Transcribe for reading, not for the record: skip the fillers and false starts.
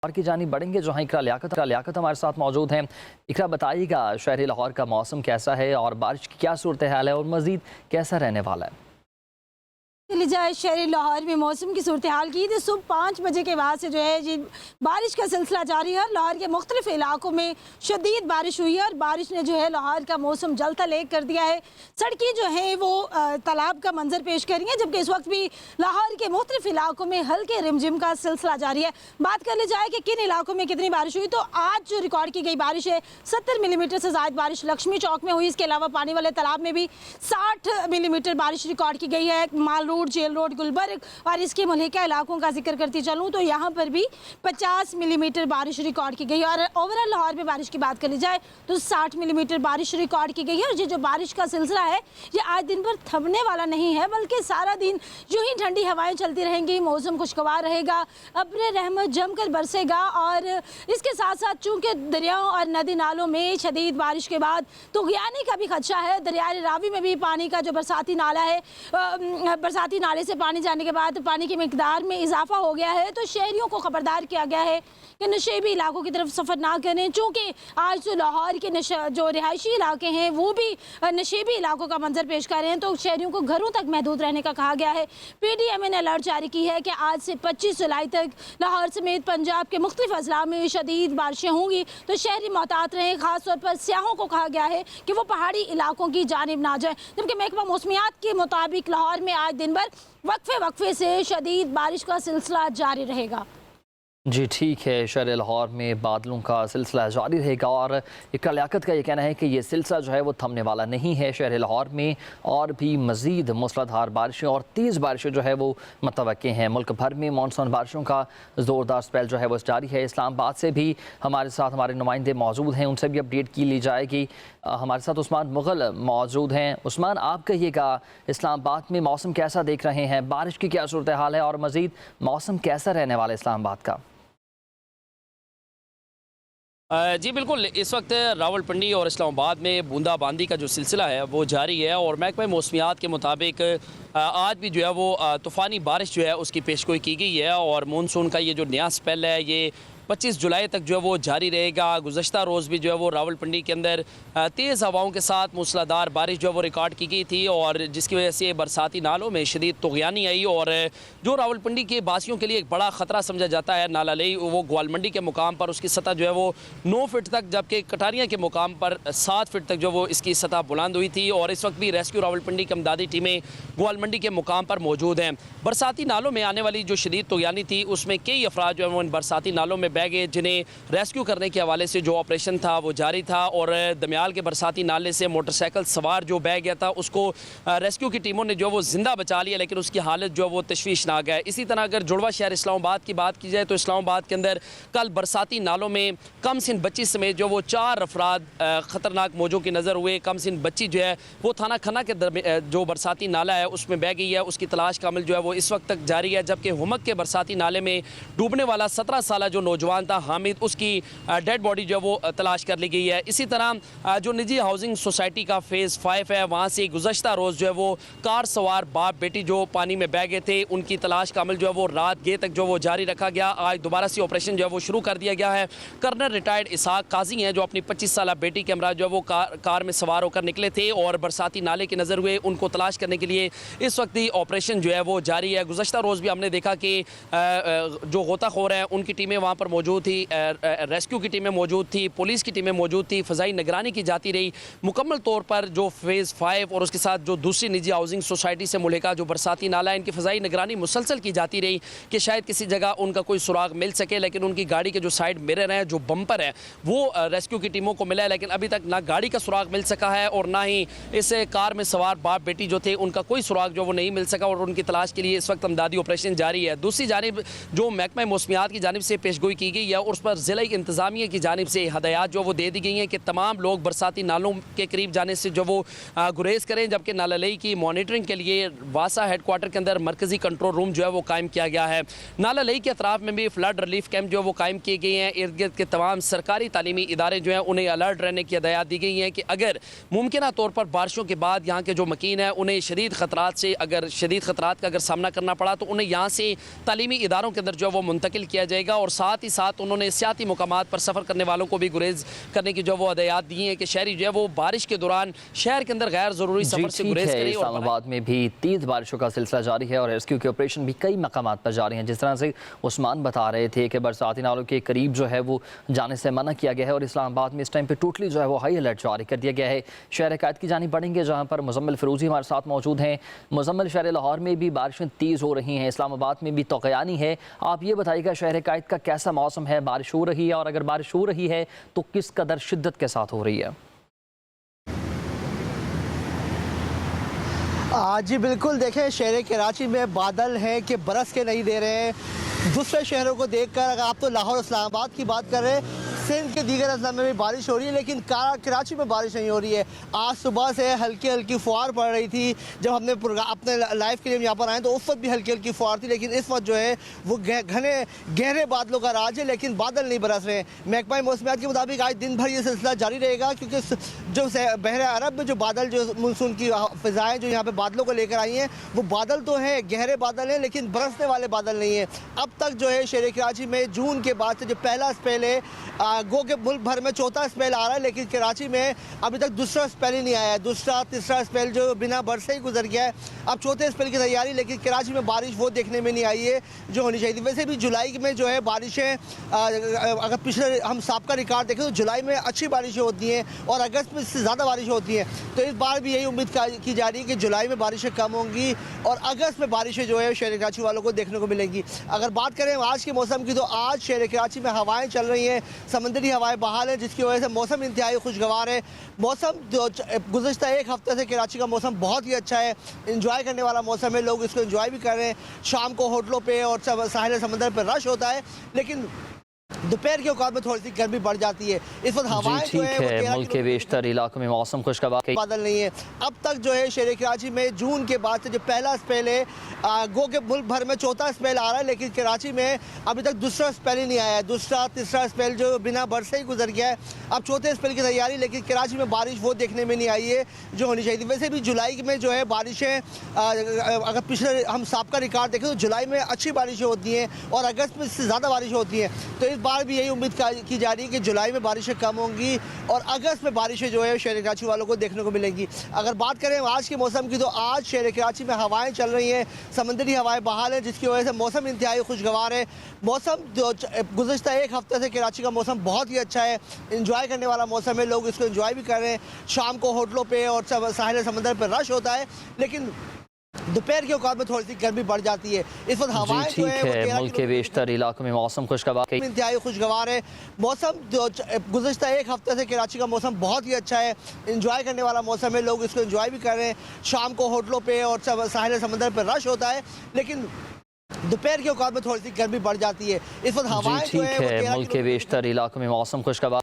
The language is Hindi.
और की जानिब बढ़ेंगे जहाँ इकरा लियाकत हमारे साथ मौजूद हैं। इकरा बताइएगा शहर लाहौर का मौसम कैसा है और बारिश की क्या सूरत हाल है और मज़ीद कैसा रहने वाला है। चली जाए शहर लाहौर में मौसम की सूरत हाल की, तो सुबह 5 बजे के बाद से जो है जी बारिश का सिलसिला जारी है। लाहौर के मुख्तलिफ इलाकों में शदीद बारिश हुई है और बारिश ने जो है लाहौर का मौसम जलता-लेक कर दिया है। सड़कें जो हैं वो तालाब का मंजर पेश कर रही हैं, जबकि इस वक्त भी लाहौर के मुख्तलिफ इलाकों में हल्के रिमझिम का सिलसिला जारी है। बात कर ली जाए कि किन इलाकों में कितनी बारिश हुई, तो आज जो रिकॉर्ड की गई बारिश है 70 मिलीमीटर से ज़ायद बारिश लक्ष्मी चौक में हुई। इसके अलावा पानी वाले तालाब में भी 60 मिलीमीटर बारिश रिकॉर्ड की गई है। माल रोड, जेल रोड, गुलबर्ग और इसके मुल्हिका इलाकों का जिक्र करती चलूँ तो यहाँ पर भी 50 मिलीमीटर बारिश रिकॉर्ड की गई है। और ओवरऑल लाहौर में बारिश की बात कर ली जाए तो 60 मिलीमीटर बारिश रिकॉर्ड की गई है। और ये जो बारिश का सिलसिला है ये आज दिन भर थमने वाला नहीं है, बल्कि सारा दिन यूं ही ठंडी हवाएं चलती रहेंगी, मौसम खुशगवार रहेगा, अब्र रहमत जमकर बरसेगा। और इसके साथ साथ चूँकि दरियाओं और नदी नालों में शदीद बारिश के बाद तुग़यानी का भी खदशा है। दरियाए रावी में भी पानी का जो बरसाती नाला है, बरसाती नाले से पानी जाने के बाद पानी की मिकदार में इजाफा हो गया है, तो शहरियों को खबरदार किया गया है कि नशेबी इलाकों की तरफ सफ़र ना करें। चूँकि आज जो लाहौर के जो रिहायशी इलाके हैं वो भी नशेबी इलाकों का मंजर पेश कर रहे हैं, तो शहरियों को घरों तक महदूद रहने का कहा गया है। PDM ने अलर्ट जारी की है कि आज से 25 जुलाई तक लाहौर समेत पंजाब के मुख्तलिफ अजला में शदीद बारिशें होंगी, तो शहरी मोहतात रहें। ख़ासतौर पर सियाहों को कहा गया है कि वो पहाड़ी इलाकों की जानिब ना जाएँ। जबकि महकमा मौसमियात के मुताबिक लाहौर में आज दिन भर वक्फे से शदीद बारिश का सिलसिला जारी रहेगा। जी ठीक है, शहर लाहौर में बादलों का सिलसिला जारी रहेगा और इकरा लियाकत का ये कहना है कि ये सिलसिला जो है वो थमने वाला नहीं है। शहर लाहौर में और भी मज़ीद मूसलाधार बारिशें और तेज़ बारिशें जो है वो मुतवक्के हैं। मुल्क भर में मानसून बारिशों का ज़ोरदार स्पेल जो है वो जारी है। इस्लामाबाद से भी हमारे साथ हमारे नुमाइंदे मौजूद हैं, उनसे भी अपडेट की ली जाएगी। हमारे साथ उस्मान मुग़ल मौजूद हैं। उस्मान, आप कहिएगा इस्लामाबाद में मौसम कैसा देख रहे हैं, बारिश की क्या सूरत हाल है और मज़ीद मौसम कैसा रहने वाला है इस्लामाबाद का। जी बिल्कुल, इस वक्त रावलपिंडी और इस्लामाबाद में बूंदाबांदी का जो सिलसिला है वो जारी है और महकमा मौसमियात के मुताबिक आज भी जो है वो तूफ़ानी बारिश जो है उसकी पेशगोई की गई है। और मानसून का ये जो नया स्पेल है ये 25 जुलाई तक जो है वो जारी रहेगा। गुज़श्ता रोज़ भी जो है वो रावलपिंडी के अंदर तेज़ हवाओं के साथ मूसलाधार बारिश जो है वो रिकॉर्ड की गई थी और जिसकी वजह से बरसाती नालों में शदीद तुग़यानी आई। और जो रावलपिंडी के बासियों के लिए एक बड़ा ख़तरा समझा जाता है नाला लई, वो ग्वालमंडी के मुकाम पर उसकी सतह जो है वो 9 फीट तक, जबकि कटारियाँ के मुकाम पर 7 फीट तक जो वो इसकी सतह बुलंद हुई थी। और इस वक्त भी रेस्क्यू रावलपिंडी की इमदादी टीमें ग्वालमंडी के मुकाम पर मौजूद हैं। बरसाती नालों में आने वाली जो शदीद तुग़यानी थी उसमें कई अफराद जो है वो इन बरसाती नालों में बह गए, जिन्हें रेस्क्यू करने के हवाले से जो ऑपरेशन था वो जारी था। और दमियाल के बरसाती नाले से मोटरसाइकिल सवार जो बह गया था उसको रेस्क्यू की टीमों ने जो वो जिंदा बचा लिया, लेकिन उसकी हालत जो वो तशवीशनाक है। इसी तरह अगर जुड़वा शहर इस्लामाबाद की बात की जाए तो इस्लामाबाद के अंदर कल बरसाती नालों में कम सिन बच्ची समेत जो वो 4 अफराद ख़तरनाक मौजों की नज़र हुए। कम सिन बच्ची जो है वो थाना खन्ना के जो बरसाती नाला है उसमें बह गई है, उसकी तलाश का अमल जो है वो इस वक्त तक जारी है। जबकि हुमक के बरसाती नाले में डूबने वाला 17 साल जो नौजवान था हामिद, उसकी डेड बॉडी जो है वो तलाश कर ली गई है। इसी तरह जो निजी हाउसिंग सोसाइटी का फेज़ 5 है वहाँ से गुज़श्ता रोज़ जो है वो कार सवार बाप बेटी जो पानी में बह गए थे उनकी तलाश का अमल जो है वो रात गे तक जो वो जारी रखा गया। आज दोबारा से ऑपरेशन जो है वो शुरू कर दिया गया है। कर्नल रिटायर्ड इसहाक काजी हैं जो अपनी 25 साल बेटी के हमरा जो है वो कार में सवार होकर निकले थे और बरसाती नाले की नज़र हुए, उनको तलाश करने के लिए इस वक्त ही ऑपरेशन जो है वो जारी है। गुज़श्ता रोज़ भी हमने देखा कि जो गोताखोर हैं उनकी टीमें वहाँ पर मौजूद थी, रेस्क्यू की टीमें मौजूद थी, पुलिस की टीमें मौजूद थी, फ़ज़ाई निगरानी की जाती रही। मुकम्मल तौर पर जो फेज़ 5 और उसके साथ जो दूसरी निजी हाउसिंग सोसाइटी से मुल्हिका जो बरसाती नाला है इनकी फ़ज़ाई निगरानी मुसलसल की जाती रही कि शायद किसी जगह उनका कोई सुराग मिल सके। लेकिन उनकी गाड़ी के जो साइड मिरर हैं, जो बम्पर है, वो रेस्क्यू की टीमों को मिला है, लेकिन अभी तक ना गाड़ी का सुराग मिल सका है और ना ही इस कार में सवार बाप बेटी जो थे उनका कोई सुराग जो वो नहीं मिल सका और उनकी तलाश के लिए इस वक्त इमदादी ऑपरेशन जारी है। दूसरी जानिब जो महकमा मौसमियात की जानिब से पेशगोई की गई है और उस पर ज़िला इंतज़ामिया की जानिब से हदायत जो वो दे दी गई हैं कि तमाम लोग बरसाती नालों के करीब जाने से जो वो गुरेज करें। जबकि नाला लई की मॉनिटरिंग के लिए वासा हेडक्वार्टर के अंदर मरकज़ी कंट्रोल रूम जो है वो कायम किया गया है। नाला लई के अतराफ में भी फ्लड रिलीफ कैंप जो है वो कायम किए गए हैं। इर्द गिर्द के तमाम सरकारी तालीमी इदारे जो हैं उन्हें अलर्ट रहने की हदायत दी गई हैं कि अगर मुमकिन तौर पर बारिशों के बाद यहाँ के जो मकीन हैं उन्हें शदीद ख़तरात से अगर शदीद ख़तरात का अगर सामना करना पड़ा तो उन्हें यहाँ से तालीमी इदारों के अंदर जो है वो मुंतकिल किया जाएगा। और साथ ही साथ उन्होंने सियाती मुकामात पर सफ़र करने वालों को भी गुरेज करने की जो वो हदायत दी हैं कि शहरी जो है वो बारिश के दौरान शहर के अंदर गैर ज़रूरी सफ़र से गुरेज करें। इस्लामाबाद में भी तेज़ बारिशों का सिलसिला जारी है और रेस्क्यू के ऑपरेशन भी कई मकामात पर जारी हैं। जिस तरह से उस्मान बता रहे थे कि बरसाती नालों के करीब जो है वो जाने से मना किया गया है और इस्लामाबाद में इस टाइम पे टोटली जो है वो हाई अलर्ट जारी कर दिया गया है। शहर कैद की जानी बढ़ेंगे, जहाँ पर मुजम्मिल फिरोजी हमारे साथ मौजूद हैं। मुजम्मिल, शहर लाहौर में भी बारिशें तेज़ हो रही हैं, इस्लामाबाद में भी तौक़यानी है। आप ये बताइएगा शहर कैद का कैसा मौसम है, बारिश हो रही है और अगर बारिश हो रही है तो किस कदर शिद्दत के साथ हो रही है? जी बिल्कुल, देखें शहर कराची में बादल हैं कि बरस के नहीं दे रहे हैं। दूसरे शहरों को देखकर अगर आप तो लाहौर इस्लामाबाद की बात कर रहे हैं, सिंध के दीगर अजला में भी बारिश हो रही है, लेकिन कराची में बारिश नहीं हो रही है। आज सुबह से हल्की हल्की फुहार पड़ रही थी। जब हमने अपने लाइव के लिए यहाँ पर आए तो उस वक्त भी हल्की हल्की फुहार थी, लेकिन इस वक्त जो है वो घने गहरे बादलों का राज है, लेकिन बादल नहीं बरस रहे हैं। महकमा मौसमियात के मुताबिक आज दिन भर ये सिलसिला जारी रहेगा, क्योंकि जो बहरे अरब में जो बादल, जो मानसून की फ़िज़ाएँ जो यहाँ पर बादलों को लेकर आई हैं, वो बादल तो हैं, गहरे बादल हैं, लेकिन बरसने वाले बादल नहीं हैं। अब तक जो है शहर कराची में जून के बाद से जो पहला स्पेल है, गो के मुल्क भर में चौथा स्पेल आ रहा है, लेकिन कराची में अभी तक दूसरा स्पेल ही नहीं आया है। दूसरा तीसरा स्पेल जो बिना बरसे ही गुजर गया है। अब चौथे स्पेल की तैयारी, लेकिन कराची में बारिश वो देखने में नहीं आई है जो होनी चाहिए थी। वैसे भी जुलाई में जो है बारिशें, अगर पिछले हम साबका रिकॉर्ड देखें तो जुलाई में अच्छी बारिशें होती हैं और अगस्त में इससे ज़्यादा बारिश होती हैं। तो इस बार भी यही उम्मीद की जा रही है कि जुलाई में बारिशें कम होंगी और अगस्त में बारिशें जो है शहर कराची वालों को देखने को मिलेंगी। अगर बात करें आज के मौसम की, तो आज शहर कराची में हवाएँ चल रही हैं, समंदरी हवाएं बहाल है, जिसकी वजह से मौसम इंतहाई खुशगवार है। मौसम गुज़श्ता एक हफ्ते से कराची का मौसम बहुत ही अच्छा है, इंजॉय करने वाला मौसम है, लोग इसको इंजॉय भी कर रहे हैं। शाम को होटलों पे और साहिल समंदर पर रश होता है, लेकिन दोपहर के औकात में थोड़ी सी गर्मी बढ़ जाती है। इस वक्त हवाएं जो है मुल्क के बेशतर इलाकों में मौसम खुशगवार, बादल नहीं है। अब तक जो है शहर कराची में जून के बाद से जो पहला स्पेल है, गो के मुल्क भर में चौथा स्पेल आ रहा है, लेकिन कराची में अभी तक दूसरा स्पेल ही नहीं आया है। दूसरा तीसरा स्पेल जो बिना बरसे ही गुजर गया है। अब चौथे स्पेल की तैयारी, लेकिन कराची में बारिश वो देखने में नहीं आई है जो होनी चाहिए थी। वैसे भी जुलाई में जो है बारिशें, अगर पिछले हम साबका रिकॉर्ड देखें तो जुलाई में अच्छी बारिशें होती हैं और अगस्त में इससे ज़्यादा बारिश होती हैं। तो इस बार भी यही उम्मीद की जा रही है कि जुलाई में बारिशें कम होंगी और अगस्त में बारिशें जो है शहर कराची वालों को देखने को मिलेंगी। अगर बात करें आज के मौसम की, तो आज शहर कराची में हवाएं चल रही हैं, समंदरी हवाएं बहाल है, जिसकी वजह से मौसम इंतहाई खुशगवार है। मौसम गुज़श्ता एक हफ्ते से कराची का मौसम बहुत ही अच्छा है, इंजॉय करने वाला मौसम है, लोग इसको इंजॉय भी कर रहे हैं। शाम को होटलों पर और साहिल समंदर पर रश होता है, लेकिन दोपहर के औकात में थोड़ी सी गर्मी बढ़ जाती है। इस वक्त हवाएं जो है मुल्क के बेशतर इलाकों में मौसम खुशगवार, इंतहाई खुशगवार है। मौसम गुज़श्ता एक हफ्ते से कराची का मौसम बहुत ही अच्छा है, इंजॉय करने वाला मौसम है, लोग इसको इंजॉय भी कर रहे हैं। शाम को होटलों पे और साहिल समंदर पर रश होता है, लेकिन दोपहर के औकात में थोड़ी सी गर्मी बढ़ जाती है। इस वक्त हवाएं जो है मुल्क के बेशतर इलाकों में मौसम खुशगवार।